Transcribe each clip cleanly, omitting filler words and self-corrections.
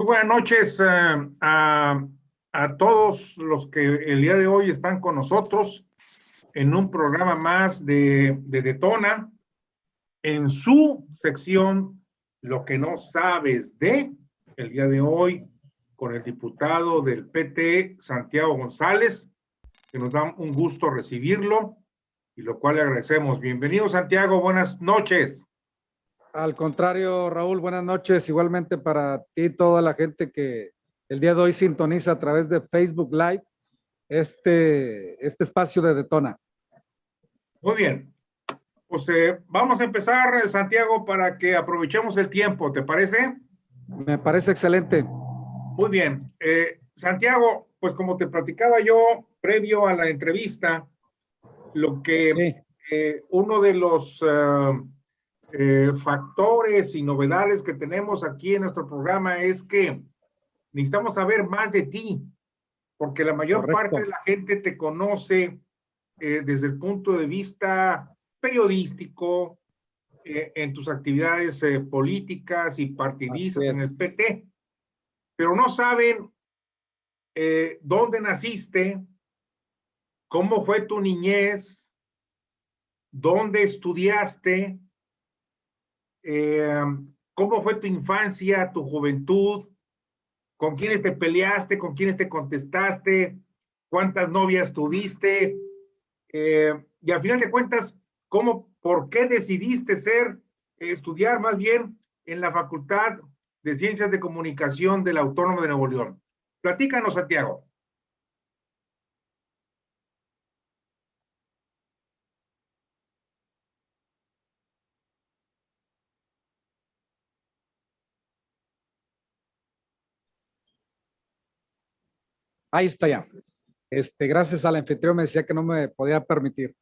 Muy buenas noches a todos los que el día de hoy están con nosotros en un programa más de Detona, en su sección Lo que no sabes de, el día de hoy con el diputado del PT, Santiago González, que nos da un gusto recibirlo y lo cual le agradecemos. Bienvenido, Santiago, buenas noches. Al contrario, Raúl, buenas noches. Igualmente para ti y toda la gente que el día de hoy sintoniza a través de Facebook Live este espacio de Detona. Muy bien. Pues vamos a empezar, Santiago, para que aprovechemos el tiempo, ¿te parece? Me parece excelente. Muy bien. Santiago, pues como te platicaba yo previo a la entrevista, lo que sí. Uno de los factores y novedades que tenemos aquí en nuestro programa es que necesitamos saber más de ti, porque la mayor parte de la gente te conoce desde el punto de vista periodístico, en tus actividades políticas y partidistas en el PT, pero no saben dónde naciste, cómo fue tu niñez, dónde estudiaste, cómo fue tu infancia, tu juventud, con quiénes te peleaste, con quiénes te contestaste, cuántas novias tuviste, y al final de cuentas, por qué decidiste estudiar más bien en la Facultad de Ciencias de Comunicación de la Autónoma de Nuevo León. Platícanos, Santiago. Ahí está ya. Gracias al anfitrión me decía que no me podía permitir.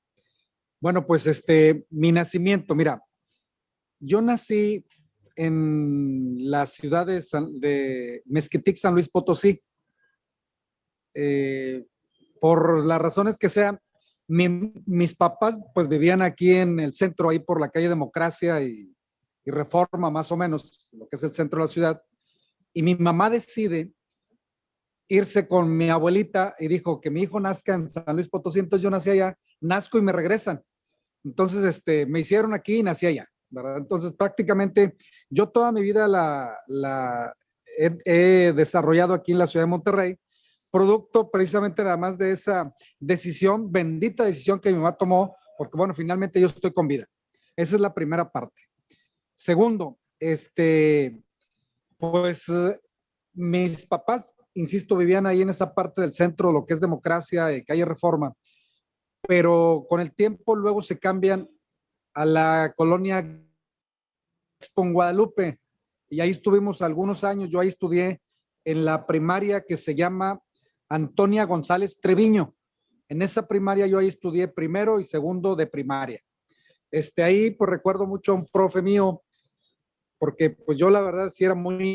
Bueno, pues mi nacimiento, mira, yo nací en la ciudad de Mezquitic, San Luis Potosí. Por las razones que sean, mis papás pues vivían aquí en el centro, ahí por la calle Democracia y Reforma, más o menos, lo que es el centro de la ciudad. Y mi mamá decide irse con mi abuelita y dijo que mi hijo nazca en San Luis Potosí. Entonces yo nací allá, nazco y me regresan. Entonces me hicieron aquí y nací allá, ¿verdad? Entonces prácticamente yo toda mi vida la he desarrollado aquí en la ciudad de Monterrey, producto precisamente nada más de esa decisión, bendita decisión que mi mamá tomó, porque bueno, finalmente yo estoy con vida. Esa es la primera parte. Segundo, pues mis papás, insisto, vivían ahí en esa parte del centro, lo que es Democracia, calle Reforma, pero con el tiempo luego se cambian a la colonia Expo en Guadalupe, y ahí estuvimos algunos años. Yo ahí estudié en la primaria que se llama Antonia González Treviño. En esa primaria yo ahí estudié primero y segundo de primaria. Ahí pues recuerdo mucho a un profe mío, porque pues yo la verdad sí era muy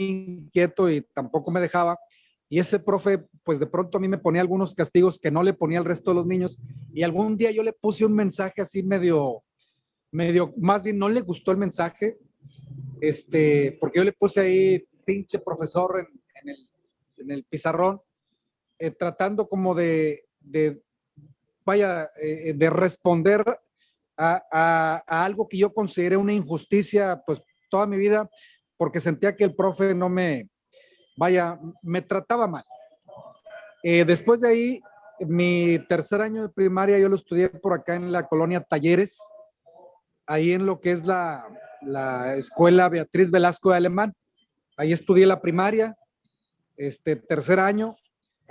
inquieto y tampoco me dejaba, y ese profe pues de pronto a mí me ponía algunos castigos que no le ponía al resto de los niños, y algún día yo le puse un mensaje así medio, más bien no le gustó el mensaje, porque yo le puse ahí pinche profesor en el pizarrón, tratando como de responder a algo que yo consideré una injusticia pues toda mi vida, porque sentía que el profe no me trataba mal. Después de ahí, mi tercer año de primaria yo lo estudié por acá en la colonia Talleres, ahí en lo que es la escuela Beatriz Velasco de Alemán. Ahí estudié la primaria, tercer año,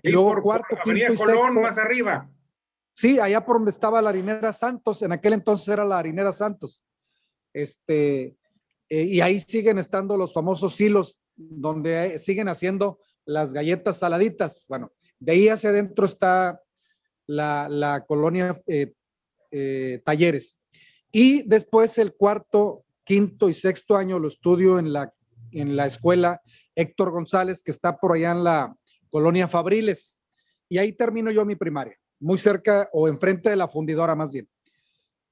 y luego cuarto, quinto y Colón, sexto. Más arriba. Sí, allá por donde estaba la harinera Santos, en aquel entonces era la harinera Santos. Y ahí siguen estando los famosos silos, donde siguen haciendo las galletas saladitas. Bueno, de ahí hacia adentro está la colonia Talleres. Y después el cuarto, quinto y sexto año lo estudio en la escuela Héctor González, que está por allá en la colonia Fabriles. Y ahí termino yo mi primaria, muy cerca o enfrente de la fundidora más bien.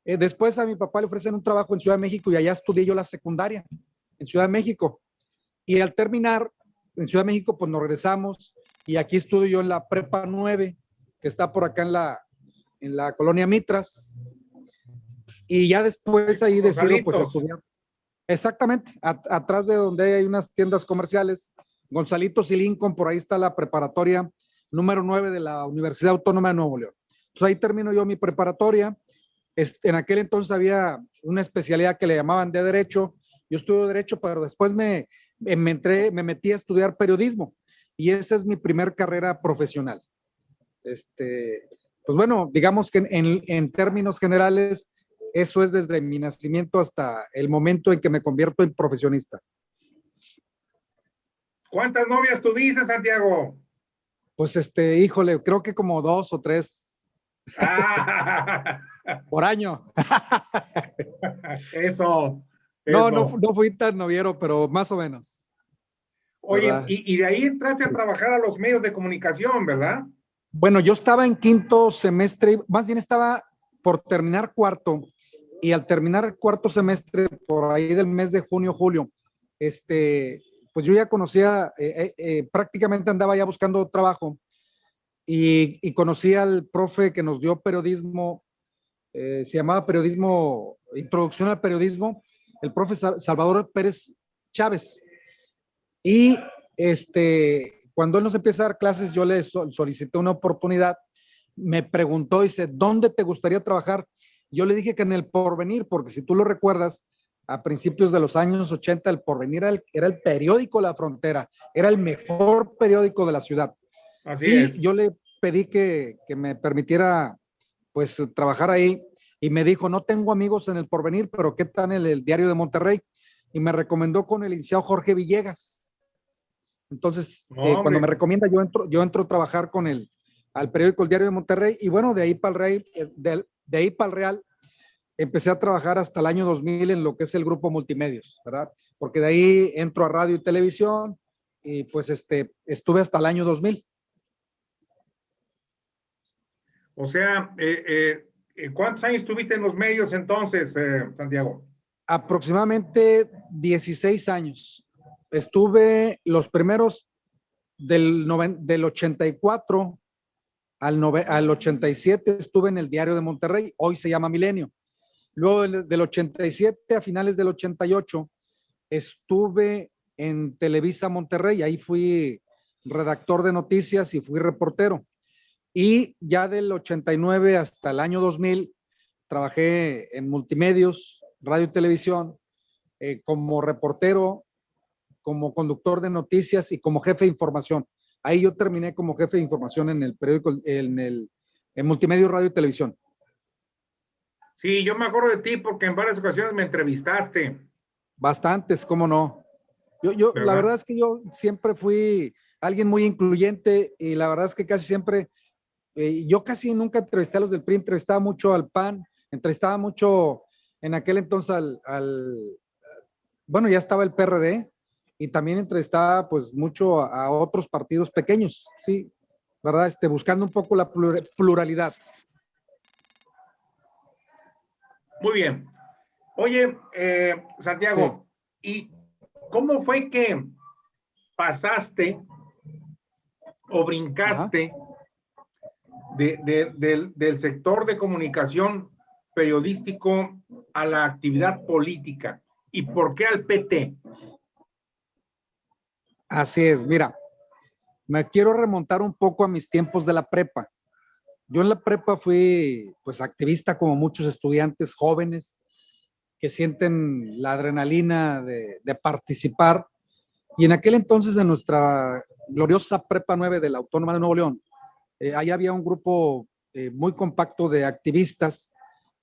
Después a mi papá le ofrecen un trabajo en Ciudad de México y allá estudié yo la secundaria en Ciudad de México. Y al terminar, en Ciudad de México, pues nos regresamos y aquí estudio yo en la Prepa 9, que está por acá en la colonia Mitras. Y ya después ahí decido pues estudiar. Exactamente, atrás de donde hay unas tiendas comerciales, Gonzalitos y Lincoln, por ahí está la preparatoria número 9 de la Universidad Autónoma de Nuevo León. Entonces ahí termino yo mi preparatoria. En aquel entonces había una especialidad que le llamaban de Derecho. Yo estudio Derecho, pero después me metí a estudiar periodismo y esa es mi primer carrera profesional. Pues bueno, digamos que en términos generales, eso es desde mi nacimiento hasta el momento en que me convierto en profesionista. ¿Cuántas novias tuviste, Santiago? Pues híjole, creo que como 2 o 3 por año. Eso. No fui tan noviero, pero más o menos. Oye, y de ahí entraste a trabajar a los medios de comunicación, ¿verdad? Bueno, yo estaba en quinto semestre, más bien estaba por terminar cuarto, y al terminar el cuarto semestre, por ahí del mes de junio, julio, pues yo ya conocía, prácticamente andaba ya buscando trabajo, y conocí al profe que nos dio periodismo, se llamaba periodismo, introducción al periodismo, el profe Salvador Pérez Chávez. Y cuando él nos empieza a dar clases, yo le solicité una oportunidad, me preguntó, dice, ¿dónde te gustaría trabajar? Yo le dije que en El Porvenir, porque si tú lo recuerdas, a principios de los años 80, El Porvenir era el periódico La Frontera, era el mejor periódico de la ciudad. Así y es. Yo le pedí que me permitiera pues trabajar ahí y me dijo, no tengo amigos en El Porvenir, pero ¿qué tal en el Diario de Monterrey? Y me recomendó con el licenciado Jorge Villegas. Entonces, cuando me recomienda, yo entro a trabajar con al periódico El Diario de Monterrey, y bueno, de ahí para el Real, empecé a trabajar hasta el año 2000 en lo que es el grupo Multimedios, ¿verdad? Porque de ahí entro a radio y televisión, y pues estuve hasta el año 2000. O sea, ¿cuántos años estuviste en los medios entonces, Santiago? Aproximadamente 16 años. Estuve los primeros del 84 al 87, estuve en el Diario de Monterrey, hoy se llama Milenio. Luego del 87 a finales del 88 estuve en Televisa Monterrey, ahí fui redactor de noticias y fui reportero. Y ya del 89 hasta el año 2000 trabajé en multimedios, radio y televisión, como reportero, como conductor de noticias y como jefe de información. Ahí yo terminé como jefe de información en el periódico, en multimedia, radio y televisión. Sí, yo me acuerdo de ti porque en varias ocasiones me entrevistaste. Bastantes, cómo no. La verdad es que yo siempre fui alguien muy incluyente, y la verdad es que casi siempre, yo casi nunca entrevisté a los del PRI, entrevistaba mucho al PAN, entrevistaba mucho en aquel entonces bueno, ya estaba el PRD, y también entrevistaba pues mucho a otros partidos pequeños, sí, ¿verdad? Buscando un poco la pluralidad. Muy bien. Oye, Santiago, sí. ¿Y cómo fue que pasaste o brincaste del sector de comunicación periodístico a la actividad política? ¿Y por qué al PT? Así es, mira, me quiero remontar un poco a mis tiempos de la prepa. Yo en la prepa fui pues activista como muchos estudiantes jóvenes que sienten la adrenalina de participar. Y en aquel entonces, en nuestra gloriosa Prepa 9 de la Autónoma de Nuevo León, ahí había un grupo muy compacto de activistas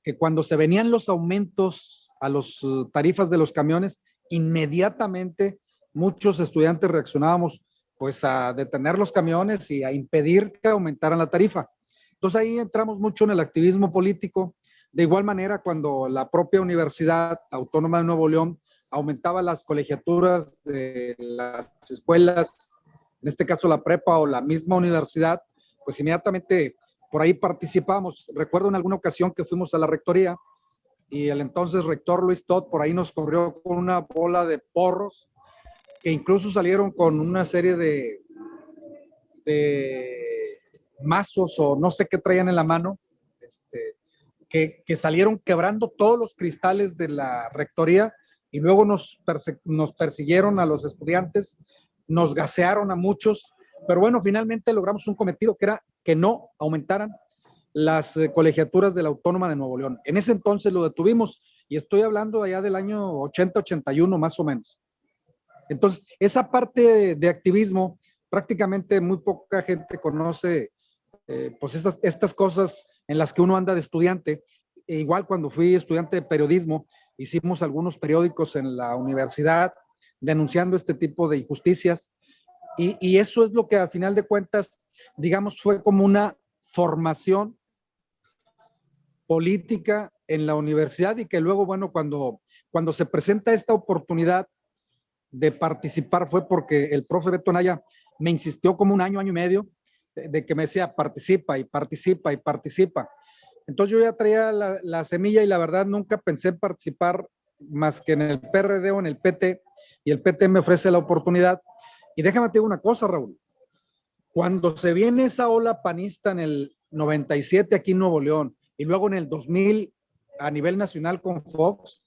que cuando se venían los aumentos a las tarifas de los camiones, inmediatamente muchos estudiantes reaccionábamos pues a detener los camiones y a impedir que aumentaran la tarifa. Entonces ahí entramos mucho en el activismo político. De igual manera, cuando la propia Universidad Autónoma de Nuevo León aumentaba las colegiaturas de las escuelas, en este caso la prepa o la misma universidad, pues inmediatamente por ahí participamos. Recuerdo en alguna ocasión que fuimos a la rectoría y el entonces rector Luis Todd por ahí nos corrió con una bola de porros que incluso salieron con una serie de mazos o no sé qué traían en la mano, que salieron quebrando todos los cristales de la rectoría y luego nos persiguieron a los estudiantes, nos gasearon a muchos, pero bueno, finalmente logramos un cometido que era que no aumentaran las colegiaturas de la Autónoma de Nuevo León. En ese entonces lo detuvimos y estoy hablando allá del año 80-81 más o menos. Entonces, esa parte de activismo, prácticamente muy poca gente conoce pues estas cosas en las que uno anda de estudiante. E igual cuando fui estudiante de periodismo, hicimos algunos periódicos en la universidad denunciando este tipo de injusticias y eso es lo que al final de cuentas, digamos, fue como una formación política en la universidad y que luego, bueno, cuando se presenta esta oportunidad de participar fue porque el profe Beto Naya me insistió como un año y medio de que me decía participa y participa y participa. Entonces yo ya traía la semilla y la verdad nunca pensé en participar más que en el PRD o en el PT y el PT me ofrece la oportunidad. Y déjame te digo una cosa, Raúl. Cuando se viene esa ola panista en el 97 aquí en Nuevo León y luego en el 2000 a nivel nacional con Fox,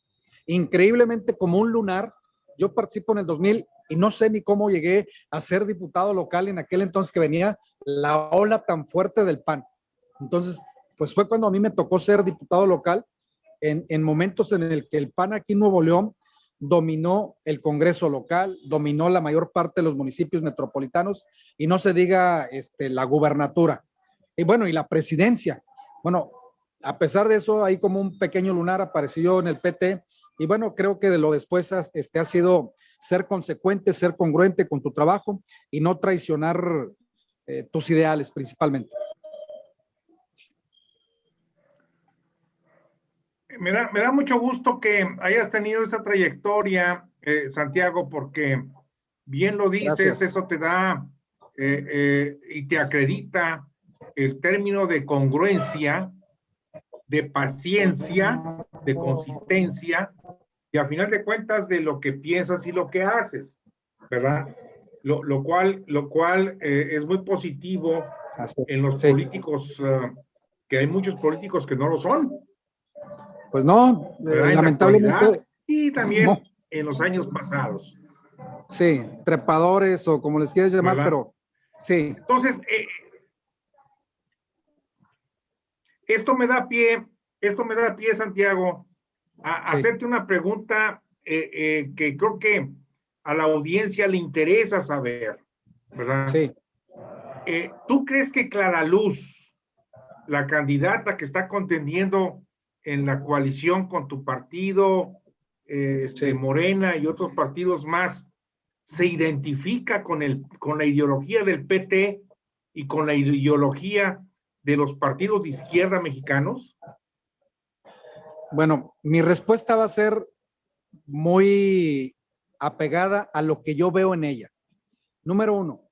increíblemente como un lunar, yo participo en el 2000 y no sé ni cómo llegué a ser diputado local en aquel entonces que venía la ola tan fuerte del PAN. Entonces, pues fue cuando a mí me tocó ser diputado local en momentos en el que el PAN aquí en Nuevo León dominó el Congreso local, dominó la mayor parte de los municipios metropolitanos y no se diga la gubernatura. Y bueno, y la presidencia. Bueno, a pesar de eso, ahí como un pequeño lunar apareció en el PT y bueno, creo que de lo después ha sido ser consecuente, ser congruente con tu trabajo y no traicionar tus ideales principalmente. Me da mucho gusto que hayas tenido esa trayectoria, Santiago, porque bien lo dices, Gracias. eso te da y te acredita el término de congruencia, de paciencia, de consistencia y a final de cuentas de lo que piensas y lo que haces, ¿verdad? Lo cual es muy positivo en los Sí. políticos, que hay muchos políticos que no lo son. Pues no, En la actualidad lamentablemente y no. también en los años pasados. Sí, trepadores o como les quieras llamar, ¿Verdad? pero sí. Entonces, esto me da pie, Santiago, a Sí. hacerte una pregunta que creo que a la audiencia le interesa saber, ¿verdad? Sí. ¿Tú crees que Clara Luz, la candidata que está contendiendo en la coalición con tu partido, Sí. Morena y otros partidos más, se identifica con la ideología del PT y con la ideología de los partidos de izquierda mexicanos? Bueno, mi respuesta va a ser muy apegada a lo que yo veo en ella. Número uno,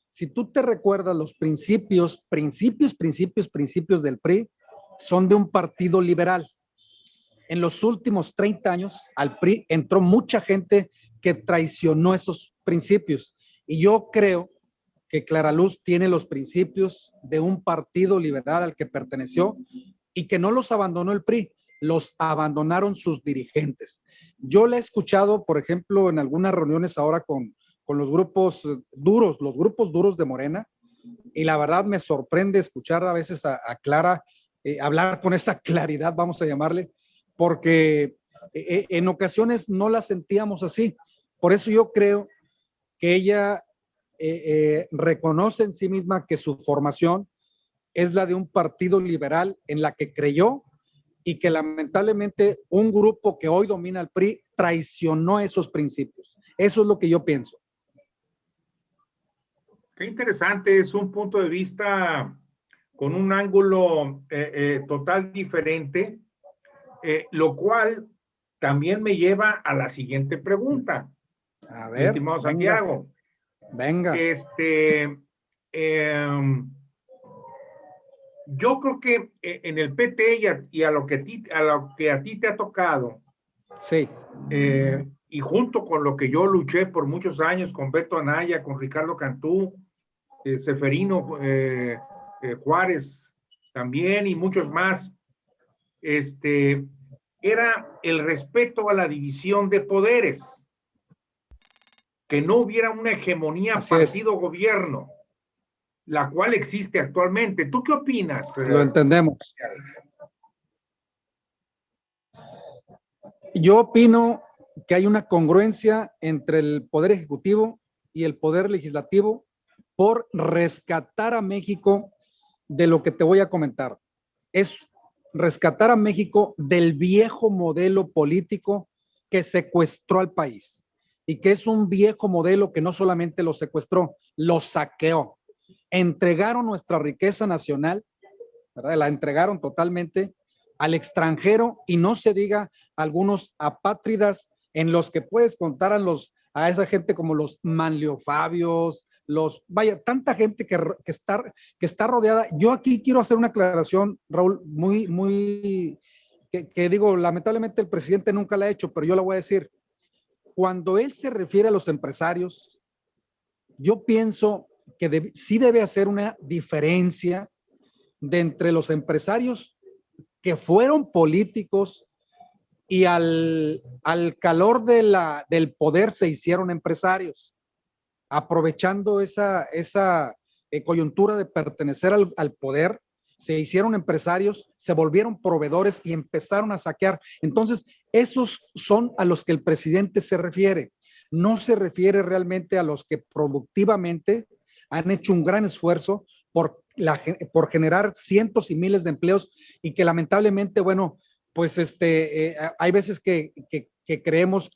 si tú te recuerdas los principios del PRI son de un partido liberal. En los últimos 30 años al PRI entró mucha gente que traicionó esos principios. Y yo creo que Clara Luz tiene los principios de un partido liberal al que perteneció y que no los abandonó el PRI, los abandonaron sus dirigentes. Yo la he escuchado, por ejemplo, en algunas reuniones ahora con los grupos duros de Morena, y la verdad me sorprende escuchar a veces a Clara hablar con esa claridad, vamos a llamarle, porque en ocasiones no la sentíamos así. Por eso yo creo que ella reconoce en sí misma que su formación es la de un partido liberal en la que creyó y que lamentablemente un grupo que hoy domina el PRI traicionó esos principios. Eso es lo que yo pienso. Qué interesante, es un punto de vista con un ángulo total diferente, lo cual también me lleva a la siguiente pregunta, A mi ver, estimado venga, Santiago. venga. Yo creo que en el PT y a lo que a ti te ha tocado, Sí. y junto con lo que yo luché por muchos años con Beto Anaya, con Ricardo Cantú, Seferino Juárez también y muchos más, era el respeto a la división de poderes, que no hubiera una hegemonía partido-gobierno, la cual existe actualmente. ¿Tú qué opinas? Lo entendemos. Yo opino que hay una congruencia entre el Poder Ejecutivo y el Poder Legislativo por rescatar a México de lo que te voy a comentar. Es rescatar a México del viejo modelo político que secuestró al país y que es un viejo modelo que no solamente lo secuestró, lo saqueó. Entregaron nuestra riqueza nacional, ¿verdad? La entregaron totalmente al extranjero y no se diga algunos apátridas en los que puedes contar a esa gente como los Manliofabios, vaya, tanta gente que está rodeada. Yo aquí quiero hacer una aclaración, Raúl, que digo, lamentablemente el presidente nunca la ha hecho, pero yo la voy a decir. Cuando él se refiere a los empresarios, yo pienso que sí debe hacer una diferencia de entre los empresarios que fueron políticos y al calor del poder se hicieron empresarios, aprovechando esa coyuntura de pertenecer al poder, se hicieron empresarios, se volvieron proveedores y empezaron a saquear. Entonces, esos son a los que el presidente se refiere. No se refiere realmente a los que productivamente han hecho un gran esfuerzo por generar cientos y miles de empleos y que lamentablemente, bueno, pues hay veces que creemos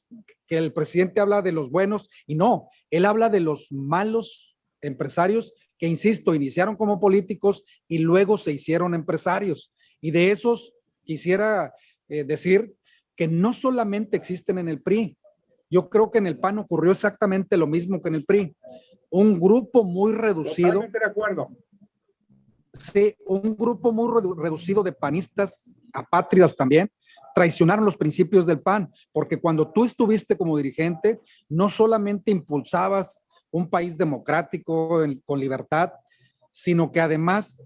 que el presidente habla de los buenos y no, él habla de los malos empresarios que, insisto, iniciaron como políticos y luego se hicieron empresarios. Y de esos quisiera decir que no solamente existen en el PRI. Yo creo que en el PAN ocurrió exactamente lo mismo que en el PRI. Un grupo muy reducido. Totalmente de acuerdo. Sí, un grupo muy reducido de panistas, apátridas también, traicionaron los principios del PAN, porque cuando tú estuviste como dirigente, no solamente impulsabas un país democrático con libertad, sino que además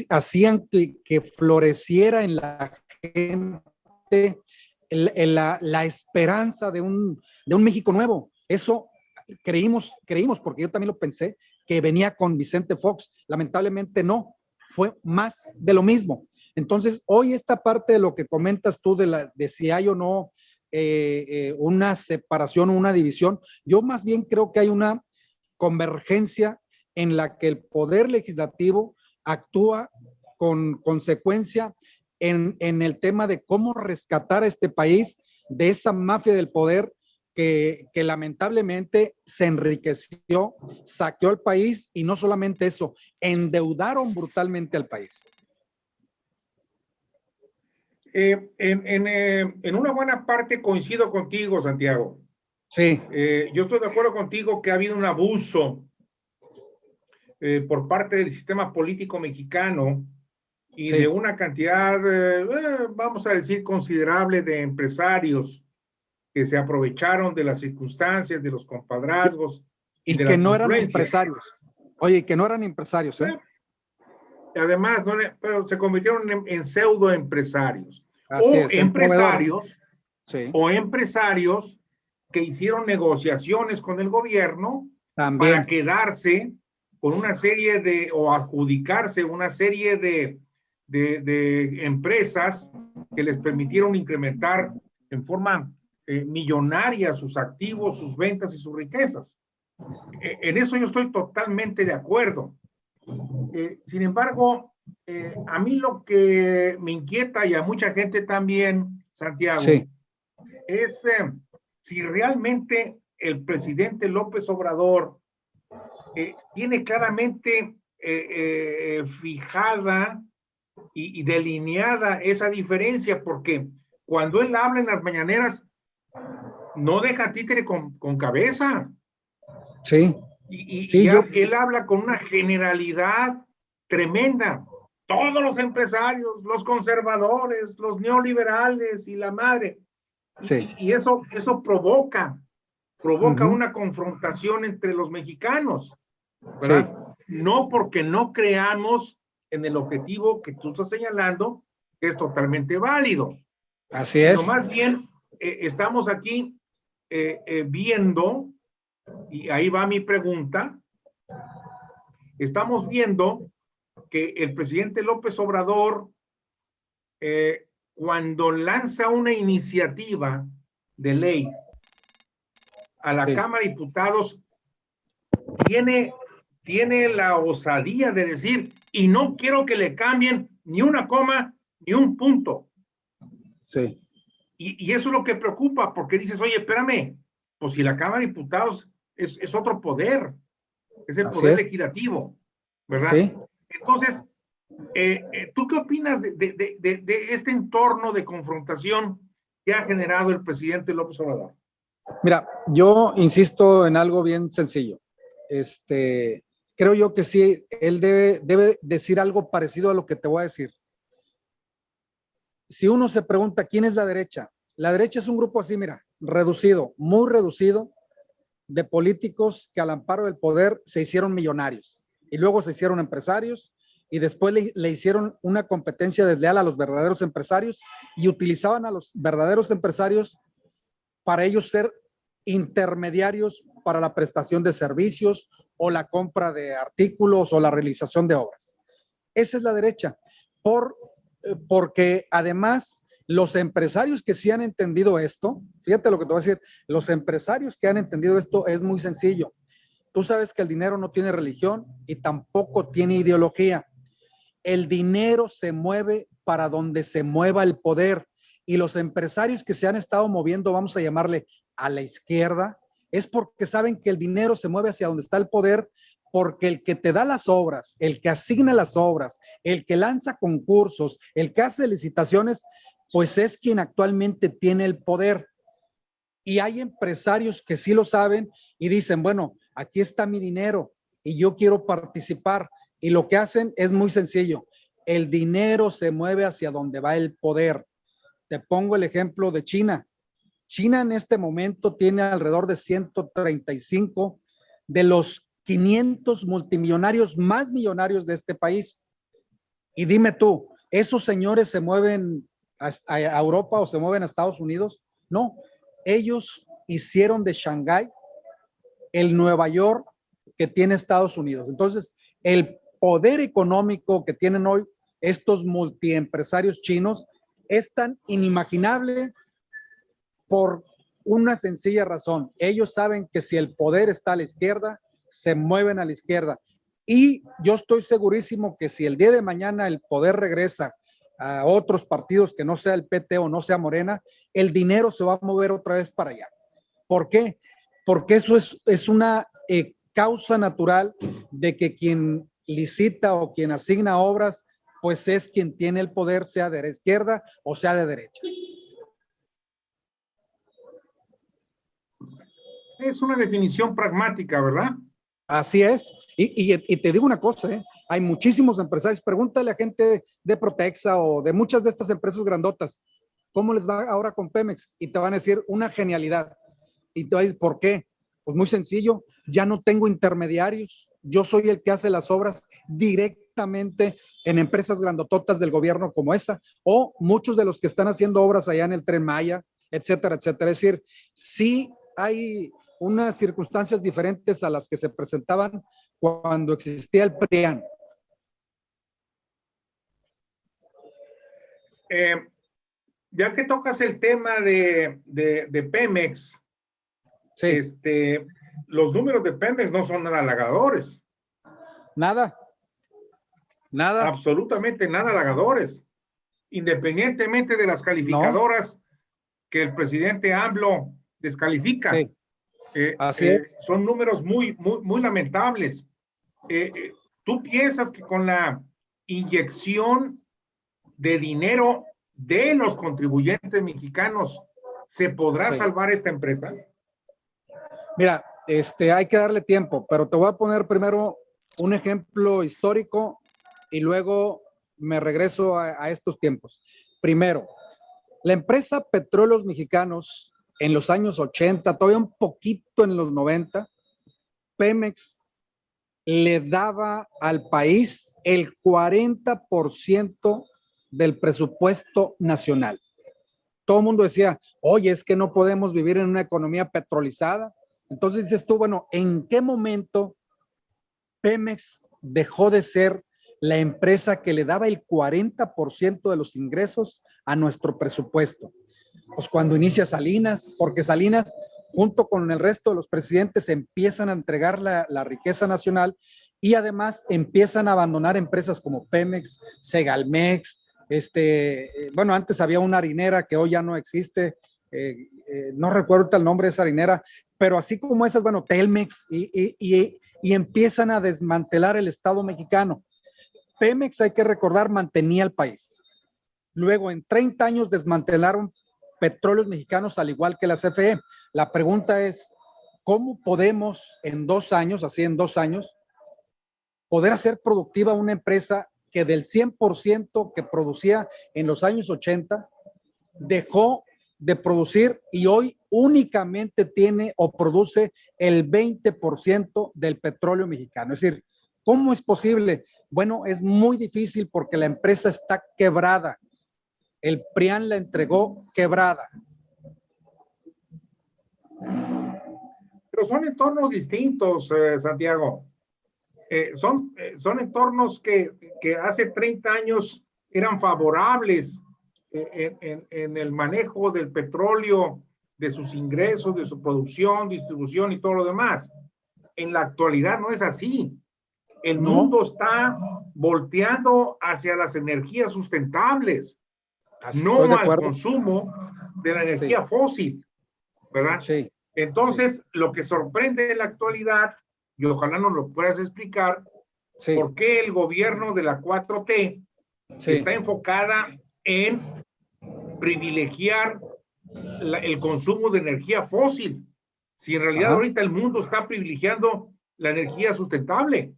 hacían que floreciera en la gente la esperanza de un México nuevo. Eso creímos, porque yo también lo pensé, que venía con Vicente Fox. Lamentablemente no, fue más de lo mismo. Entonces, hoy esta parte de lo que comentas tú de si hay o no una separación o una división, yo más bien creo que hay una convergencia en la que el poder legislativo actúa con consecuencia en el tema de cómo rescatar a este país de esa mafia del poder que lamentablemente se enriqueció, saqueó al país y no solamente eso, endeudaron brutalmente al país. En una buena parte coincido contigo, Santiago. Sí. Yo estoy de acuerdo contigo que ha habido un abuso por parte del sistema político mexicano y de una cantidad, vamos a decir, considerable de empresarios que se aprovecharon de las circunstancias, de los compadrazgos y de que no eran empresarios. Oye, que no eran empresarios, ¿eh? Además, no, pero se convirtieron en pseudo empresarios. O empresarios que hicieron negociaciones con el gobierno también para quedarse con una serie de, o adjudicarse una serie de empresas que les permitieron incrementar en forma millonaria sus activos, sus ventas y sus riquezas. En eso yo estoy totalmente de acuerdo. Sin embargo, a mí lo que me inquieta y a mucha gente también, Santiago, es si realmente el presidente López Obrador tiene claramente fijada y delineada esa diferencia, porque cuando él habla en las mañaneras, no deja títere con cabeza. Sí. Él habla con una generalidad tremenda. Todos los empresarios, los conservadores, los neoliberales y la madre. Sí. Y eso provoca una confrontación entre los mexicanos, ¿verdad? Sí. No porque no creamos en el objetivo que tú estás señalando, que es totalmente válido. Así es. Sino más bien estamos aquí viendo, y ahí va mi pregunta, estamos viendo que el presidente López Obrador, cuando lanza una iniciativa de ley a la Cámara de Diputados, tiene la osadía de decir, y no quiero que le cambien ni una coma, ni un punto. Sí. Y eso es lo que preocupa, porque dices, oye, espérame, pues si la Cámara de Diputados es otro poder, es el poder legislativo, ¿verdad? Sí. Entonces, ¿tú qué opinas de este entorno de confrontación que ha generado el presidente López Obrador? Mira, yo insisto en algo bien sencillo. Creo yo que sí, él debe decir algo parecido a lo que te voy a decir. Si uno se pregunta quién es la derecha es un grupo así, mira, reducido, muy reducido, de políticos que al amparo del poder se hicieron millonarios y luego se hicieron empresarios y después le hicieron una competencia desleal a los verdaderos empresarios y utilizaban a los verdaderos empresarios para ellos ser intermediarios para la prestación de servicios o la compra de artículos o la realización de obras. Esa es la derecha, porque además los empresarios que sí han entendido esto, fíjate lo que te voy a decir, los empresarios que han entendido esto es muy sencillo. Tú sabes que el dinero no tiene religión y tampoco tiene ideología. El dinero se mueve para donde se mueva el poder. Y los empresarios que se han estado moviendo, vamos a llamarle a la izquierda, es porque saben que el dinero se mueve hacia donde está el poder, porque el que te da las obras, el que asigna las obras, el que lanza concursos, el que hace licitaciones, pues es quien actualmente tiene el poder. Y hay empresarios que sí lo saben y dicen, bueno, aquí está mi dinero y yo quiero participar. Y lo que hacen es muy sencillo. El dinero se mueve hacia donde va el poder. Te pongo el ejemplo de China. China en este momento tiene alrededor de 135 de los 500 multimillonarios más millonarios de este país. Y dime tú, ¿esos señores se mueven a Europa o se mueven a Estados Unidos? No, ellos hicieron de Shanghái el Nueva York que tiene Estados Unidos. Entonces, el poder económico que tienen hoy estos multiempresarios chinos es tan inimaginable por una sencilla razón. Ellos saben que si el poder está a la izquierda, se mueven a la izquierda. Y yo estoy segurísimo que si el día de mañana el poder regresa a otros partidos que no sea el PT o no sea Morena, el dinero se va a mover otra vez para allá. ¿Por qué? Porque eso es una causa natural de que quien licita o quien asigna obras, pues es quien tiene el poder, sea de la izquierda o sea de derecha. Es una definición pragmática, ¿verdad? Así es. Y te digo una cosa, hay muchísimos empresarios. Pregúntale a gente de Protexa o de muchas de estas empresas grandotas, ¿cómo les va ahora con Pemex? Y te van a decir una genialidad. Y te vas a decir, ¿por qué? Pues muy sencillo, ya no tengo intermediarios. Yo soy el que hace las obras directamente en empresas grandototas del gobierno como esa, o muchos de los que están haciendo obras allá en el Tren Maya, etcétera, etcétera. Es decir, sí hay unas circunstancias diferentes a las que se presentaban cuando existía el PRIAN. Ya que tocas el tema de Pemex, sí. Los números de Pemex no son nada halagadores. Nada. Absolutamente nada halagadores. Independientemente de las calificadoras que el presidente AMLO descalifica. Sí. Así es. Son números muy lamentables. ¿Tú piensas que con la inyección de dinero de los contribuyentes mexicanos se podrá salvar esta empresa? Mira, hay que darle tiempo, pero te voy a poner primero un ejemplo histórico y luego me regreso a estos tiempos. Primero, La empresa Petróleos Mexicanos en los años 80, todavía un poquito en los 90, Pemex le daba al país el 40% del presupuesto nacional. Todo el mundo decía, oye, es que no podemos vivir en una economía petrolizada. Entonces dices tú, bueno, ¿en qué momento Pemex dejó de ser la empresa que le daba el 40% de los ingresos a nuestro presupuesto? Pues cuando inicia Salinas, porque Salinas, junto con el resto de los presidentes, empiezan a entregar la riqueza nacional y además empiezan a abandonar empresas como Pemex, Segalmex, bueno, antes había una harinera que hoy ya no existe, no recuerdo el nombre de esa harinera, pero así como esas, bueno, Telmex, y empiezan a desmantelar el Estado mexicano. Pemex, hay que recordar, mantenía el país. Luego, en 30 años desmantelaron Petróleos Mexicanos, al igual que la CFE. La pregunta es, ¿cómo podemos en 2 años, así en 2 años, poder hacer productiva una empresa que del 100% que producía en los años 80, dejó de producir y hoy únicamente tiene o produce el 20% del petróleo mexicano? Es decir, ¿cómo es posible? Bueno, es muy difícil porque la empresa está quebrada. El PRIAN la entregó quebrada. Pero son entornos distintos, Santiago. Son entornos que hace 30 años eran favorables en el manejo del petróleo, de sus ingresos, de su producción, distribución y todo lo demás. En la actualidad no es así. El mundo está volteando hacia las energías sustentables, no al consumo de la energía fósil, ¿verdad? Sí. Entonces, lo que sorprende en la actualidad, y ojalá nos lo puedas explicar, por qué el gobierno de la 4T está enfocada en privilegiar el consumo de energía fósil, si en realidad ahorita el mundo está privilegiando la energía sustentable.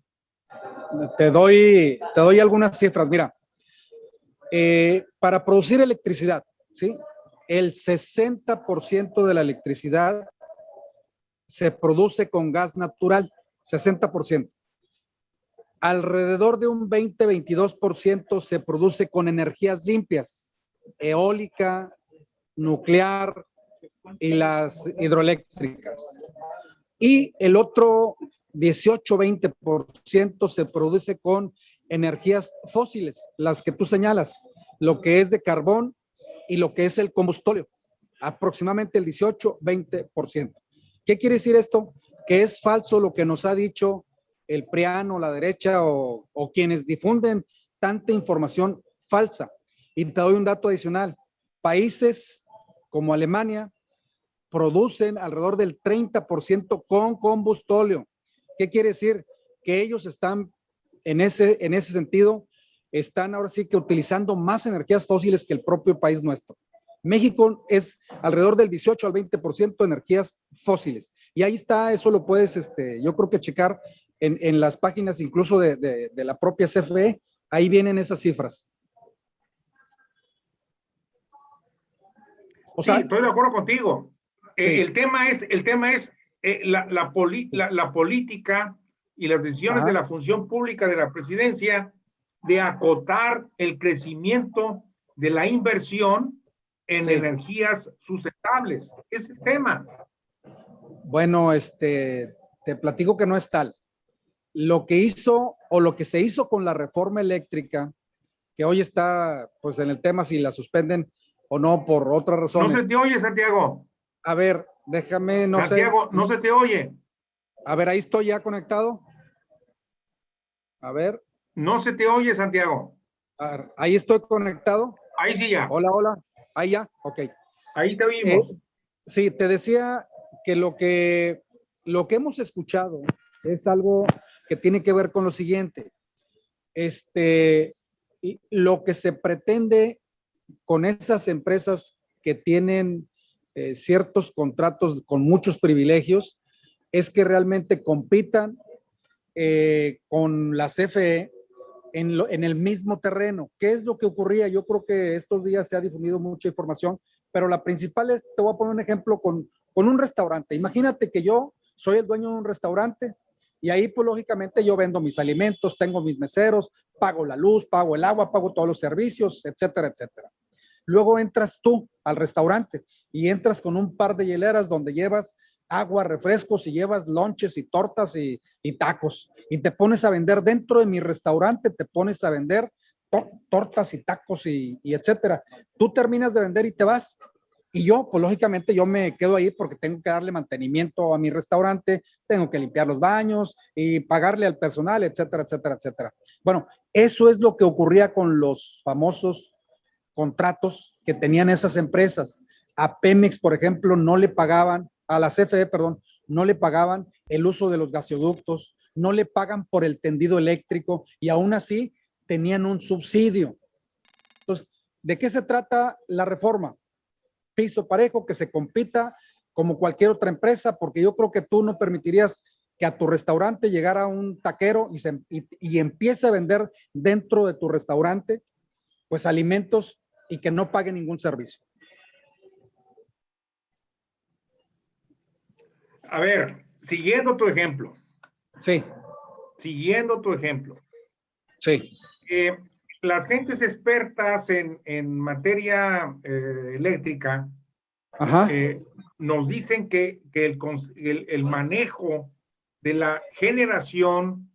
Te doy algunas cifras. Mira, para producir electricidad, ¿sí? El 60% de la electricidad se produce con gas natural, 60%. Alrededor de un 20-22% se produce con energías limpias, eólica, nuclear y las hidroeléctricas. Y el otro 18-20% se produce con energías fósiles, las que tú señalas, lo que es de carbón y lo que es el combustóleo, aproximadamente el 18-20%. ¿Qué quiere decir esto? Que es falso lo que nos ha dicho el PRIAN o la derecha o quienes difunden tanta información falsa. Y te doy un dato adicional. Países como Alemania producen alrededor del 30% con combustóleo. ¿Qué quiere decir? Que ellos están en ese sentido, están ahora sí que utilizando más energías fósiles que el propio país nuestro. México es alrededor del 18 al 20% de energías fósiles. Y ahí está, eso lo puedes, yo creo que checar en las páginas incluso de la propia CFE, ahí vienen esas cifras. O sea, sí, estoy de acuerdo contigo. Sí. El tema es la política y las decisiones de la función pública de la presidencia de acotar el crecimiento de la inversión en energías sustentables. Es el tema. Bueno, te platico que no es tal. Lo que hizo o lo que se hizo con la reforma eléctrica, que hoy está pues en el tema si la suspenden o no por otras razones. No se te oye, Santiago. A ver, déjame, no Santiago, sé. no se te oye. A ver, ahí estoy ya conectado. A ver. No se te oye, Santiago. A ver, ahí estoy conectado. Ahí sí ya. Hola, hola. Ahí ya, ok. Ahí te oímos. Sí, te decía que lo que hemos escuchado es algo que tiene que ver con lo siguiente. Lo que se pretende con esas empresas que tienen ciertos contratos con muchos privilegios es que realmente compitan con la CFE en el mismo terreno. ¿Qué es lo que ocurría? Yo creo que estos días se ha difundido mucha información, pero la principal es, te voy a poner un ejemplo con un restaurante. Imagínate que yo soy el dueño de un restaurante y ahí pues lógicamente yo vendo mis alimentos, tengo mis meseros, pago la luz, pago el agua, pago todos los servicios, etcétera, etcétera. Luego entras tú al restaurante y entras con un par de hieleras donde llevas agua, refrescos y llevas lonches y tortas y tacos. Y te pones a vender dentro de mi restaurante, te pones a vender tortas y tacos y etcétera. Tú terminas de vender y te vas. Y yo, pues lógicamente yo me quedo ahí porque tengo que darle mantenimiento a mi restaurante, tengo que limpiar los baños y pagarle al personal, etcétera, etcétera, etcétera. Bueno, eso es lo que ocurría con los famosos contratos que tenían esas empresas. A Pemex, por ejemplo, no le pagaban, a la CFE, perdón, no le pagaban el uso de los gasoductos, no le pagan por el tendido eléctrico y aún así tenían un subsidio. Entonces, ¿de qué se trata la reforma? Piso parejo, que se compita como cualquier otra empresa, porque yo creo que tú no permitirías que a tu restaurante llegara un taquero y empiece a vender dentro de tu restaurante pues alimentos y que no pague ningún servicio. A ver, siguiendo tu ejemplo. Sí. Siguiendo tu ejemplo. Sí. Las gentes expertas en materia eléctrica nos dicen que el manejo de la generación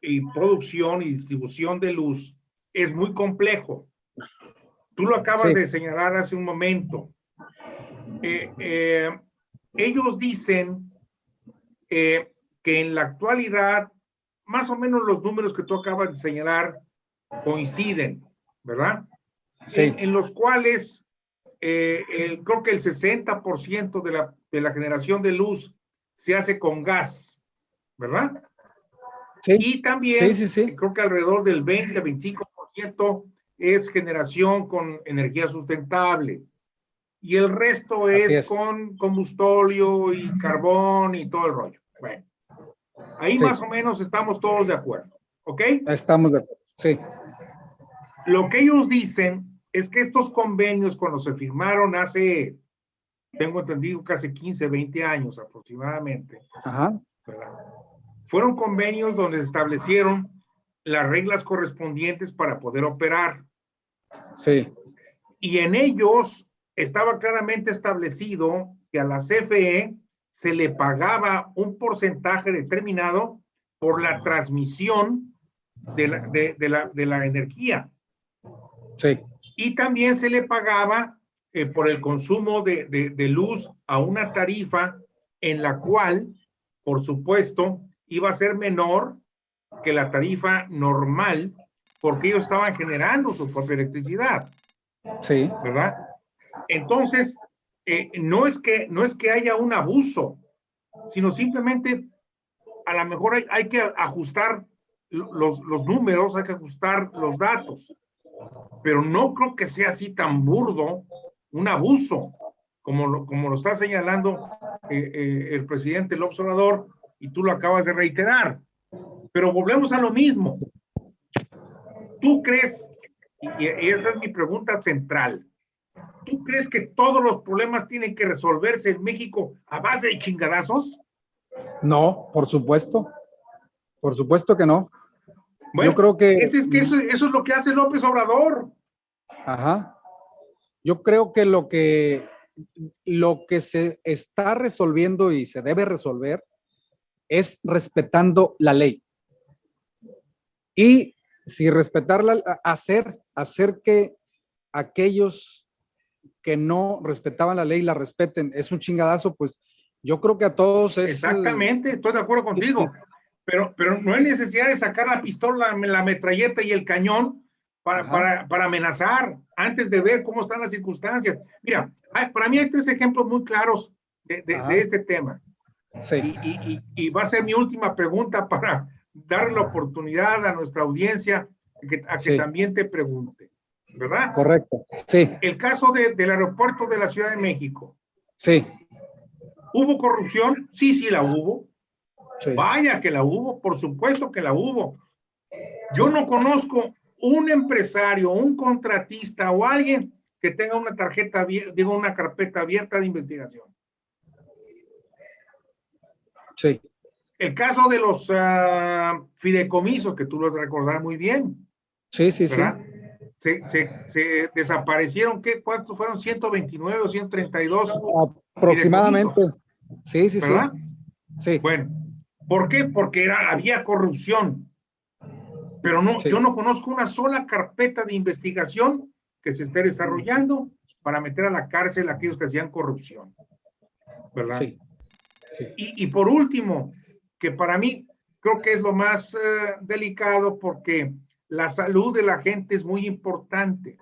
y producción y distribución de luz es muy complejo. Tú lo acabas de señalar hace un momento. Ellos dicen que en la actualidad, más o menos los números que tú acabas de señalar coinciden, ¿verdad? Sí. En los cuales creo que el 60% de la generación de luz se hace con gas, ¿verdad? Sí. Y también sí. creo que alrededor del 20-25% es generación con energía sustentable. Y el resto es con combustóleo y carbón y todo el rollo. Bueno, ahí más o menos estamos todos de acuerdo, ¿ok? Estamos de acuerdo, sí. Lo que ellos dicen es que estos convenios, cuando se firmaron hace, tengo entendido, casi 15, 20 años aproximadamente, ¿verdad? Fueron convenios donde se establecieron las reglas correspondientes para poder operar. Sí. Y en ellos estaba claramente establecido que a la CFE se le pagaba un porcentaje determinado por la transmisión de la energía. Sí. Y también se le pagaba por el consumo de luz a una tarifa en la cual, por supuesto, iba a ser menor que la tarifa normal porque ellos estaban generando su propia electricidad. Sí. ¿Verdad? Entonces, no es que haya un abuso, sino simplemente a lo mejor hay que ajustar los números, hay que ajustar los datos, pero no creo que sea así tan burdo un abuso como lo está señalando el presidente López Obrador y tú lo acabas de reiterar. Pero volvemos a lo mismo. ¿Tú crees, y esa es mi pregunta central, ¿tú crees que todos los problemas tienen que resolverse en México a base de chingadazos? No, por supuesto. Por supuesto que no. Bueno, yo creo que eso es lo que hace López Obrador. Ajá. Yo creo que lo que se está resolviendo y se debe resolver es respetando la ley. Y si respetarla, hacer que aquellos que no respetaban la ley la respeten, es un chingadazo, pues yo creo que a todos es... Exactamente, estoy de acuerdo contigo. Sí. Pero no hay necesidad de sacar la pistola, la metralleta y el cañón para amenazar antes de ver cómo están las circunstancias. Mira, para mí hay 3 ejemplos muy claros de este tema. Sí. Y va a ser mi última pregunta para darle la oportunidad a nuestra audiencia a que también te pregunte, ¿verdad? Correcto, sí. El caso del aeropuerto de la Ciudad de México. Sí. ¿Hubo corrupción? Sí, la hubo. Sí. Vaya que la hubo, por supuesto que la hubo. Yo no conozco un empresario, un contratista o alguien que tenga una tarjeta, digo, una carpeta abierta de investigación. Sí. El caso de los fideicomisos, que tú lo has recordado muy bien. Sí, sí, ¿verdad? sí. Se desaparecieron, ¿qué? ¿Cuántos fueron? 129 o 132 aproximadamente. Sí, sí, ¿verdad? Sí. Bueno, ¿por qué? Porque había corrupción. Pero no, sí. yo no conozco una sola carpeta de investigación que se esté desarrollando para meter a la cárcel a aquellos que hacían corrupción. ¿Verdad? Sí. Sí. Y por último, que para mí creo que es lo más delicado porque la salud de la gente es muy importante.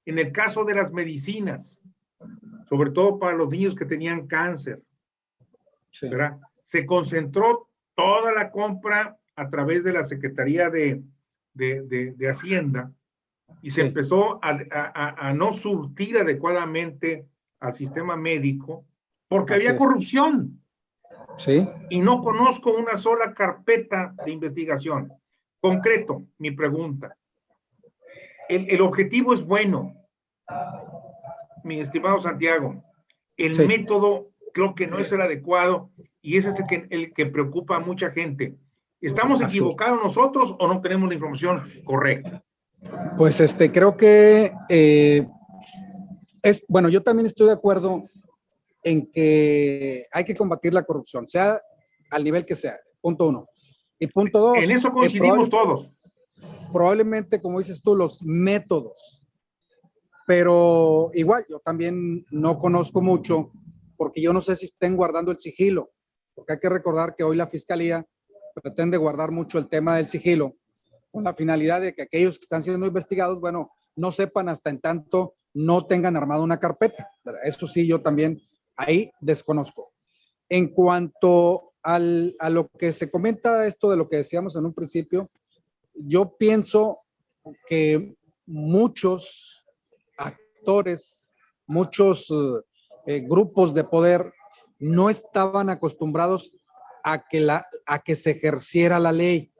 En el caso de las medicinas, sobre todo para los niños que tenían cáncer, Sí. ¿verdad? Se concentró toda la compra a través de la Secretaría de Hacienda y se empezó a no surtir adecuadamente al sistema médico porque Así había es. corrupción. Sí. Y no conozco una sola carpeta de investigación. Concreto, mi pregunta. El objetivo es bueno, mi estimado Santiago. El Sí. método creo que no es el adecuado y ese es el que preocupa a mucha gente. ¿Estamos equivocados nosotros o no tenemos la información correcta? Pues creo que bueno, yo también estoy de acuerdo en que hay que combatir la corrupción, sea al nivel que sea, punto uno. Y punto En dos, eso coincidimos todos. Probablemente, como dices tú, los métodos, pero igual yo también no conozco mucho porque yo no sé si estén guardando el sigilo, porque hay que recordar que hoy la Fiscalía pretende guardar mucho el tema del sigilo con la finalidad de que aquellos que están siendo investigados, bueno, no sepan hasta en tanto no tengan armada una carpeta, ¿verdad? Eso sí, yo también ahí desconozco. En cuanto a lo que se comenta, esto de lo que decíamos en un principio, yo pienso que muchos actores, muchos grupos de poder no estaban acostumbrados a que se ejerciera la ley.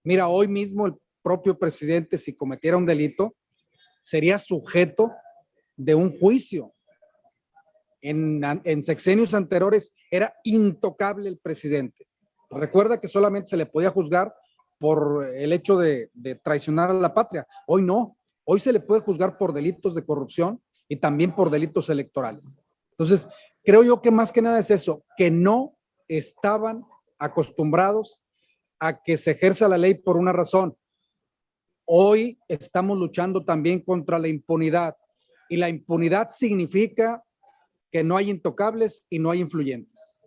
Mira, hoy mismo el propio presidente, si cometiera un delito, sería sujeto de un juicio. En sexenios anteriores era intocable el presidente. Recuerda que solamente se le podía juzgar por el hecho de traicionar a la patria. Hoy no. Hoy se le puede juzgar por delitos de corrupción y también por delitos electorales. Entonces, creo yo que más que nada es eso, que no estaban acostumbrados a que se ejerza la ley por una razón. Hoy estamos luchando también contra la impunidad y la impunidad significa que no hay intocables y no hay influyentes.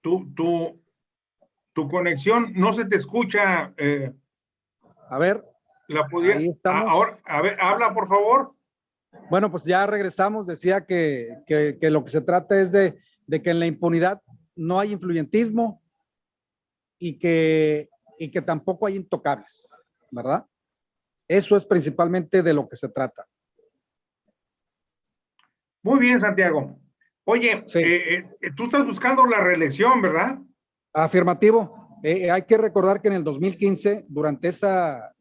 Tu conexión no se te escucha. A ver, la podía, ahí estamos. Ahora, a ver, habla por favor. Bueno, pues ya regresamos. Decía que lo que se trata es de que en la impunidad no hay influyentismo y que tampoco hay intocables, ¿verdad? Eso es principalmente de lo que se trata. Muy bien, Santiago. Oye, sí. Tú estás buscando la reelección, ¿verdad? Afirmativo. Hay que recordar que en el 2015, durante esa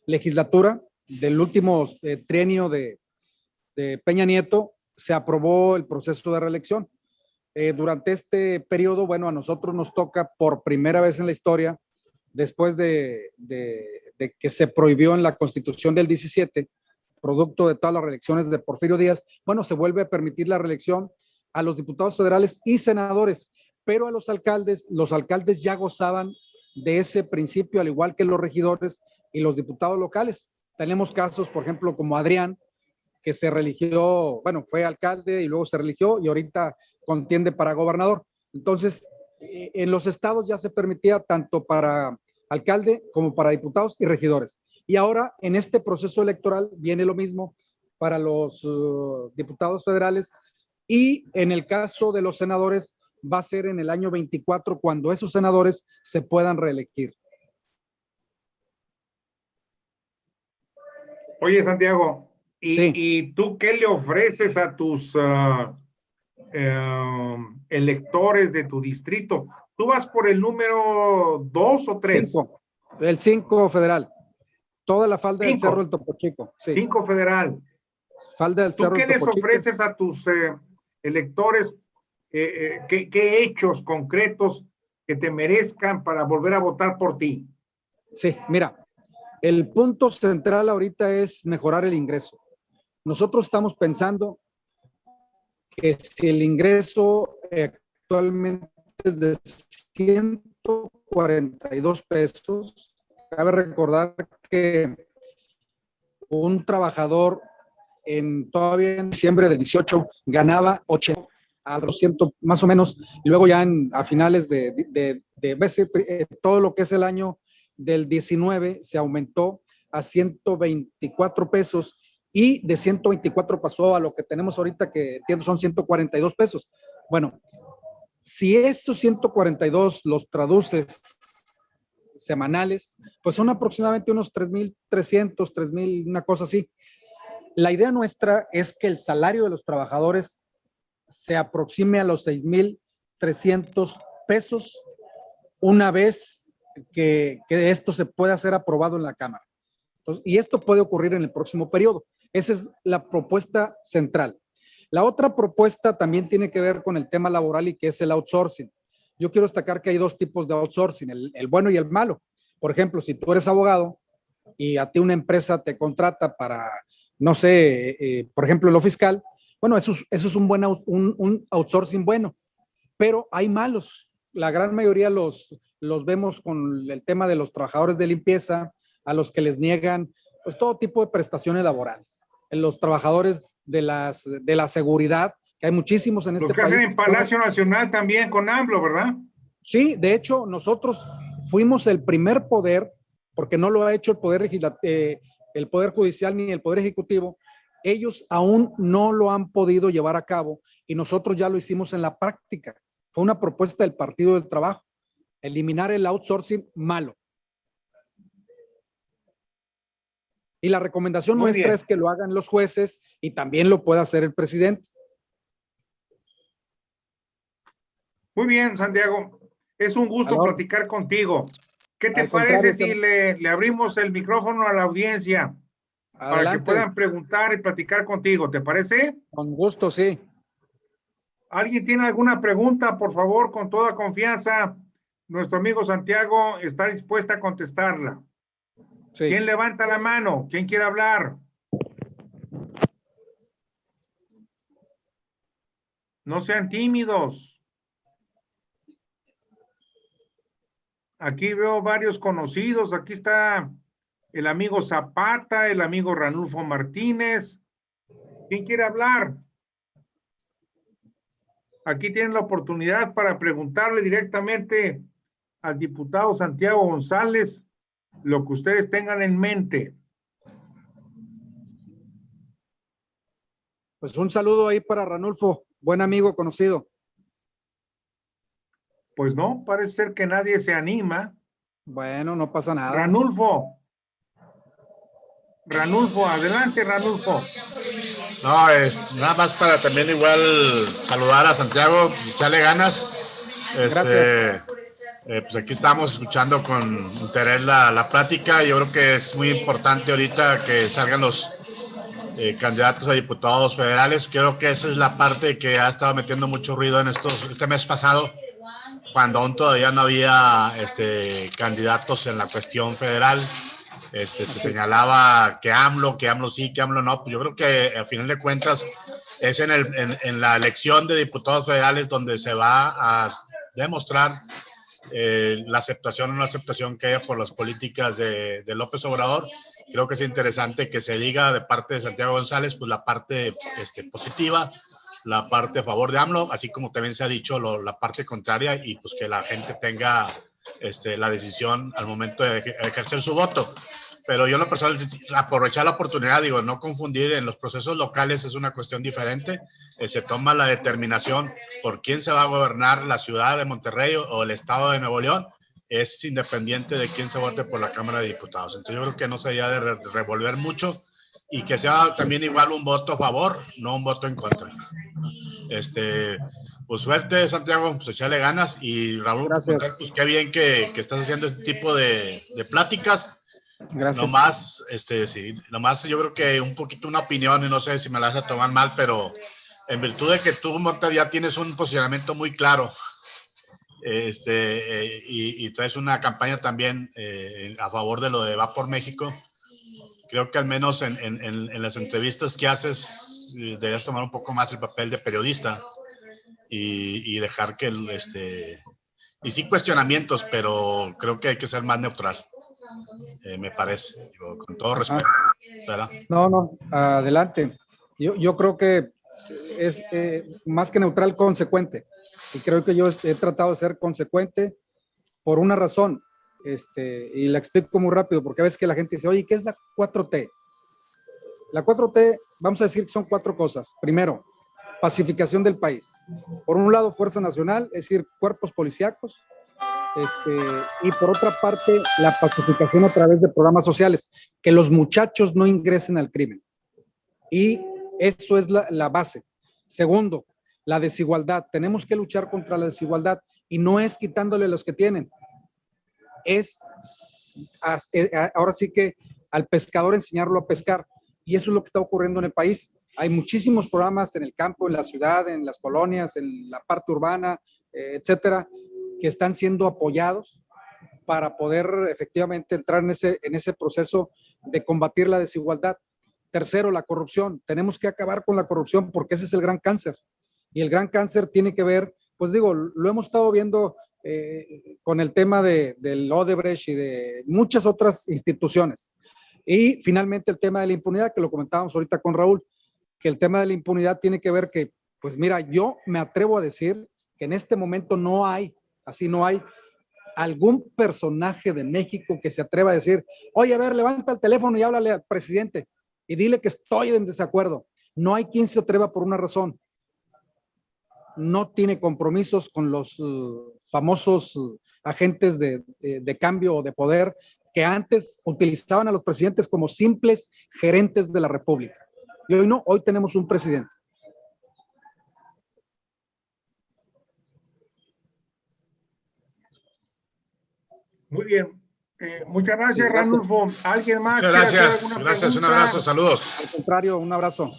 legislatura del último trienio de Peña Nieto, se aprobó el proceso de reelección. Durante este periodo, bueno, a nosotros nos toca por primera vez en la historia, después de que se prohibió en la Constitución del 17, producto de todas las reelecciones de Porfirio Díaz, bueno, se vuelve a permitir la reelección a los diputados federales y senadores, pero a los alcaldes ya gozaban de ese principio, al igual que los regidores y los diputados locales. Tenemos casos, por ejemplo, como Adrián, que se religió, bueno, fue alcalde y luego se religió y ahorita contiende para gobernador. Entonces, en los estados ya se permitía tanto para alcalde como para diputados y regidores. Y ahora en este proceso electoral viene lo mismo para los diputados federales y en el caso de los senadores va a ser en el año 24 cuando esos senadores se puedan reelegir. Oye, Santiago, sí. ¿y tú qué le ofreces a tus electores de tu distrito. ¿Tú vas por el número 2 o 3? 5. El 5 federal. Toda la falda del Cerro del Topo Chico. Sí. 5 federal. Falda del ¿Tú Cerro qué del les Topo Chico. ofreces a tus electores? ¿Qué hechos concretos que te merezcan para volver a votar por ti? Sí, mira, el punto central ahorita es mejorar el ingreso. Nosotros estamos pensando que si el ingreso actualmente es de 142 pesos, cabe recordar que un trabajador todavía en diciembre del 18 ganaba 80 a 200 más o menos, y luego ya a finales de todo lo que es el año del 19 se aumentó a 124 pesos y de 124 pasó a lo que tenemos ahorita, que entiendo son 142 pesos. Bueno, si esos 142 los traduces semanales, pues son aproximadamente unos 3,300, 3,000, una cosa así. La idea nuestra es que el salario de los trabajadores se aproxime a los 6,300 pesos una vez que esto se pueda ser aprobado en la Cámara. Entonces, y esto puede ocurrir en el próximo periodo. Esa es la propuesta central. La otra propuesta también tiene que ver con el tema laboral y que es el outsourcing. Yo quiero destacar que hay dos tipos de outsourcing, el bueno y el malo. Por ejemplo, si tú eres abogado y a ti una empresa te contrata para, no sé, por ejemplo, lo fiscal, bueno, eso es un outsourcing bueno, pero hay malos. La gran mayoría los vemos con el tema de los trabajadores de limpieza, a los que les niegan pues todo tipo de prestaciones laborales. Los trabajadores de la seguridad, que hay muchísimos en este país. Los que hacen en Palacio Nacional también con AMLO, ¿verdad? Sí, de hecho, nosotros fuimos el primer poder, porque no lo ha hecho el Poder Judicial ni el Poder Ejecutivo. Ellos aún no lo han podido llevar a cabo y nosotros ya lo hicimos en la práctica. Fue una propuesta del Partido del Trabajo, eliminar el outsourcing malo. Y la recomendación nuestra es que lo hagan los jueces y también lo pueda hacer el presidente. Muy bien, Santiago. Es un gusto platicar contigo. ¿Qué te parece si le abrimos el micrófono a la audiencia? Adelante. Para que puedan preguntar y platicar contigo? ¿Te parece? Con gusto, sí. ¿Alguien tiene alguna pregunta? Por favor, con toda confianza. Nuestro amigo Santiago está dispuesto a contestarla. Sí. ¿Quién levanta la mano? ¿Quién quiere hablar? No sean tímidos. Aquí veo varios conocidos. Aquí está el amigo Zapata, el amigo Ranulfo Martínez. ¿Quién quiere hablar? Aquí tienen la oportunidad para preguntarle directamente al diputado Santiago González lo que ustedes tengan en mente. Pues un saludo ahí para Ranulfo, buen amigo conocido. Pues no, parece ser que nadie se anima. Bueno, no pasa nada. Ranulfo, adelante, Ranulfo. No, nada más para también igual saludar a Santiago, echarle ganas. Gracias. Pues aquí estamos escuchando con interés la plática. Yo creo que es muy importante ahorita que salgan los candidatos a diputados federales. Creo que esa es la parte que ha estado metiendo mucho ruido en este mes pasado, cuando aún todavía no había candidatos en la cuestión federal. Se señalaba que AMLO sí, que AMLO no. Pues yo creo que al final de cuentas es en la elección de diputados federales donde se va a demostrar la aceptación o no aceptación que haya por las políticas de López Obrador. Creo que es interesante que se diga de parte de Santiago González pues la parte positiva, la parte a favor de AMLO, así como también se ha dicho la parte contraria, y pues que la gente tenga la decisión al momento de ejercer su voto. Pero yo en lo personal, aprovechar la oportunidad, digo, no confundir, en los procesos locales es una cuestión diferente, se toma la determinación por quién se va a gobernar la ciudad de Monterrey o el estado de Nuevo León, es independiente de quién se vote por la Cámara de Diputados. Entonces yo creo que no se debe de revolver mucho y que sea también igual un voto a favor, no un voto en contra. Pues suerte, Santiago, pues echarle ganas. Y Raúl, pues qué bien que estás haciendo este tipo de pláticas. Gracias. Nomás, sí, nomás yo creo que un poquito una opinión, y no sé si me la vas a tomar mal, pero en virtud de que tú, Monter, ya tienes un posicionamiento muy claro, y traes una campaña también a favor de lo de Va por México, creo que al menos en las entrevistas que haces, deberías tomar un poco más el papel de periodista y dejar que y sin cuestionamientos, pero creo que hay que ser más neutral, me parece, digo, con todo respeto, ¿verdad? No, adelante. Yo creo que es más que neutral, consecuente. Y creo que yo he tratado de ser consecuente por una razón, y la explico muy rápido, porque a veces que la gente dice, oye, ¿qué es la 4T? La 4T, vamos a decir que son 4 cosas. Primero, pacificación del país. Por un lado, Fuerza Nacional, es decir, cuerpos policíacos, y por otra parte, la pacificación a través de programas sociales, que los muchachos no ingresen al crimen. Y eso es la base. Segundo, la desigualdad. Tenemos que luchar contra la desigualdad y no es quitándole a los que tienen. Es ahora sí que al pescador enseñarlo a pescar. Y eso es lo que está ocurriendo en el país. Hay muchísimos programas en el campo, en la ciudad, en las colonias, en la parte urbana, etcétera, que están siendo apoyados para poder efectivamente entrar en ese proceso de combatir la desigualdad. Tercero, la corrupción. Tenemos que acabar con la corrupción porque ese es el gran cáncer. Y el gran cáncer tiene que ver, pues digo, lo hemos estado viendo con el tema del Odebrecht y de muchas otras instituciones. Y finalmente el tema de la impunidad, que lo comentábamos ahorita con Raúl, que el tema de la impunidad tiene que ver que, pues mira, yo me atrevo a decir que en este momento no hay algún personaje de México que se atreva a decir, oye, a ver, levanta el teléfono y háblale al presidente y dile que estoy en desacuerdo. No hay quien se atreva por una razón. No tiene compromisos con los famosos agentes de cambio o de poder que antes utilizaban a los presidentes como simples gerentes de la República. Y hoy no, hoy tenemos un presidente. Muy bien. Muchas gracias, sí, Ranulfo. ¿Alguien más? Muchas gracias. Gracias, un abrazo, saludos. Al contrario, un abrazo.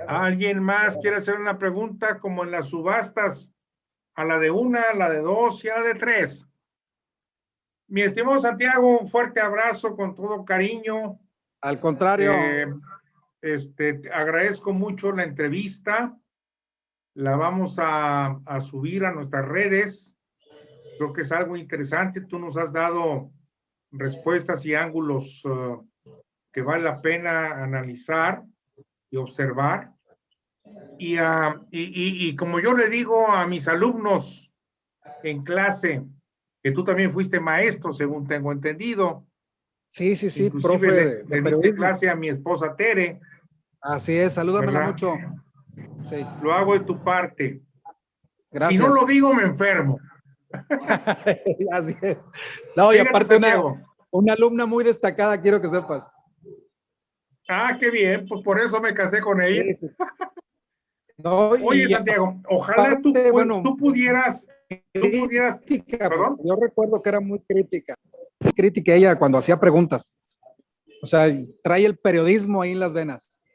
¿Alguien más quiere hacer una pregunta como en las subastas? A la de 1, a la de 2 y a la de 3. Mi estimado Santiago, un fuerte abrazo con todo cariño. Al contrario. Agradezco mucho la entrevista. La vamos a subir a nuestras redes. Creo que es algo interesante. Tú nos has dado respuestas y ángulos que vale la pena analizar y observar. Y como yo le digo a mis alumnos en clase, que tú también fuiste maestro, según tengo entendido. Sí, inclusive profe. le diste clase a mi esposa Tere. Así es, salúdamela mucho. Sí. Lo hago de tu parte. Gracias. Si no lo digo, me enfermo. Así es. No, y aparte una alumna muy destacada, quiero que sepas. Ah, qué bien, pues por eso me casé con ella. Sí. No, oye, Santiago, ojalá tú pudieras... Crítica, ¿perdón? Yo recuerdo que era muy crítica ella cuando hacía preguntas. O sea, trae el periodismo ahí en las venas.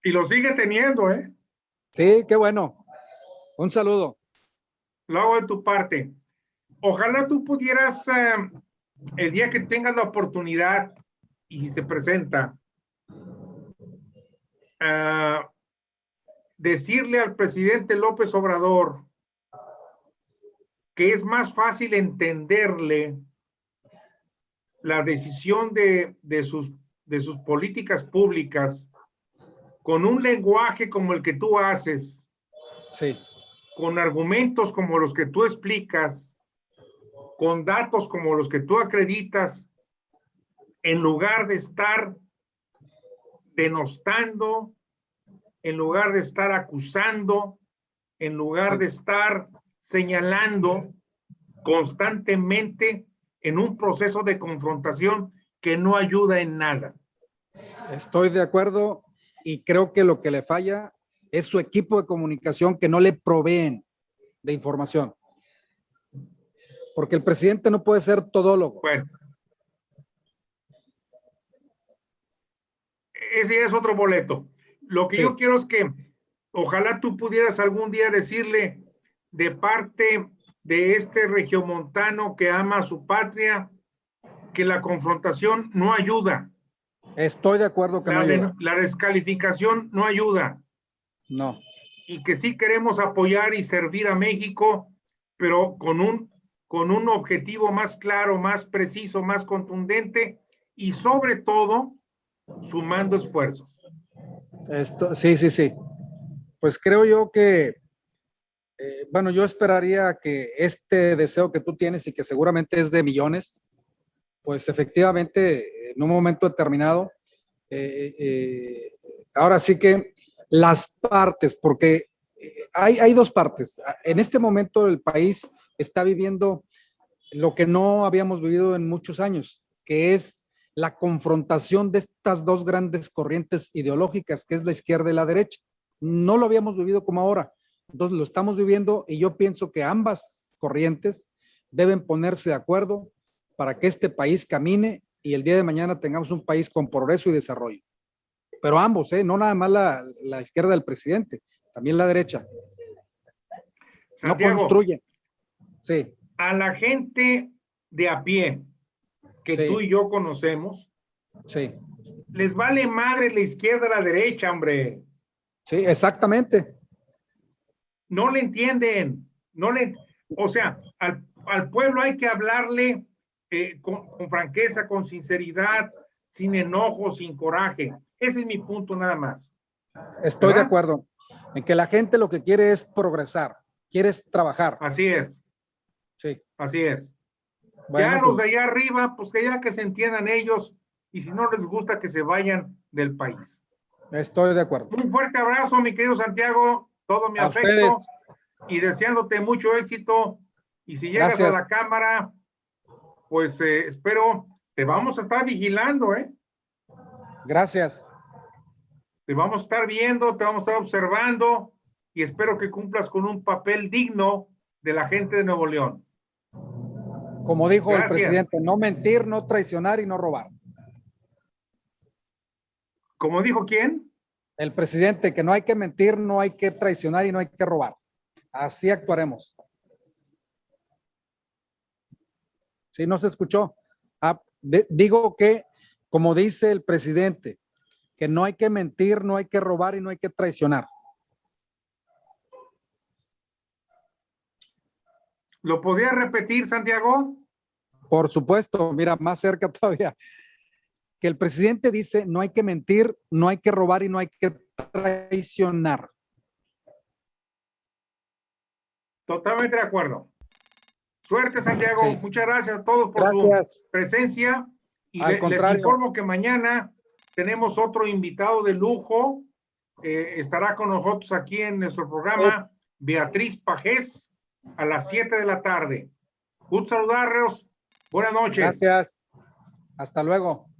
Y lo sigue teniendo, ¿eh? Sí, qué bueno. Un saludo. Lo hago de tu parte. Ojalá tú pudieras, el día que tengas la oportunidad y se presenta, decirle al presidente López Obrador que es más fácil entenderle la decisión de sus políticas públicas con un lenguaje como el que tú haces, sí, con argumentos como los que tú explicas, con datos como los que tú acreditas, en lugar de estar denostando, en lugar de estar acusando, en lugar de estar señalando, constantemente en un proceso de confrontación que no ayuda en nada. Estoy de acuerdo y creo que lo que le falla es su equipo de comunicación que no le proveen de información. Porque el presidente no puede ser todólogo. Bueno, ese es otro boleto. Lo que yo quiero es que ojalá tú pudieras algún día decirle de parte de este regiomontano que ama a su patria que la confrontación no ayuda. Estoy de acuerdo que no ayuda. La descalificación no ayuda. No. Y que sí queremos apoyar y servir a México, pero con un objetivo más claro, más preciso, más contundente y sobre todo sumando esfuerzos. Sí. Pues creo yo que, bueno, yo esperaría que este deseo que tú tienes y que seguramente es de millones, pues efectivamente en un momento determinado, ahora sí que las partes, porque hay dos partes. En este momento el país está viviendo lo que no habíamos vivido en muchos años, que es la confrontación de estas dos grandes corrientes ideológicas, que es la izquierda y la derecha. No lo habíamos vivido como ahora. Entonces lo estamos viviendo y yo pienso que ambas corrientes deben ponerse de acuerdo para que este país camine y el día de mañana tengamos un país con progreso y desarrollo. Pero ambos, no nada más la izquierda del presidente, también la derecha. Santiago, no construyen. Sí. A la gente de a pie que tú y yo conocemos, les vale madre la izquierda a la derecha, hombre. Sí, exactamente. No le entienden, o sea, al pueblo hay que hablarle con franqueza, con sinceridad, sin enojo, sin coraje. Ese es mi punto nada más. Estoy de acuerdo en que la gente lo que quiere es progresar, quiere trabajar. Así es. Sí. Así es. Bueno, ya los de allá arriba, pues que ya que se entiendan ellos y si no les gusta que se vayan del país. Estoy de acuerdo. Un fuerte abrazo, mi querido Santiago, todo mi afecto ustedes. Y deseándote mucho éxito. Y si llegas a la cámara, pues espero, te vamos a estar vigilando, Gracias. Te vamos a estar viendo, te vamos a estar observando y espero que cumplas con un papel digno de la gente de Nuevo León. Como dijo el presidente, no mentir, no traicionar y no robar. ¿Cómo dijo quién? El presidente, que no hay que mentir, no hay que traicionar y no hay que robar. Así actuaremos. Sí, no se escuchó. Digo que, como dice el presidente, que no hay que mentir, no hay que robar y no hay que traicionar. ¿Lo podría repetir, Santiago? Por supuesto, mira, más cerca todavía. Que el presidente dice, no hay que mentir, no hay que robar y no hay que traicionar. Totalmente de acuerdo. Suerte, Santiago. Sí. Muchas gracias a todos por su presencia. Y les informo que mañana tenemos otro invitado de lujo. Estará con nosotros aquí en nuestro programa, Beatriz Pajés, a las 7 de la tarde. Gusto saludarlos. Buenas noches. Gracias. Hasta luego.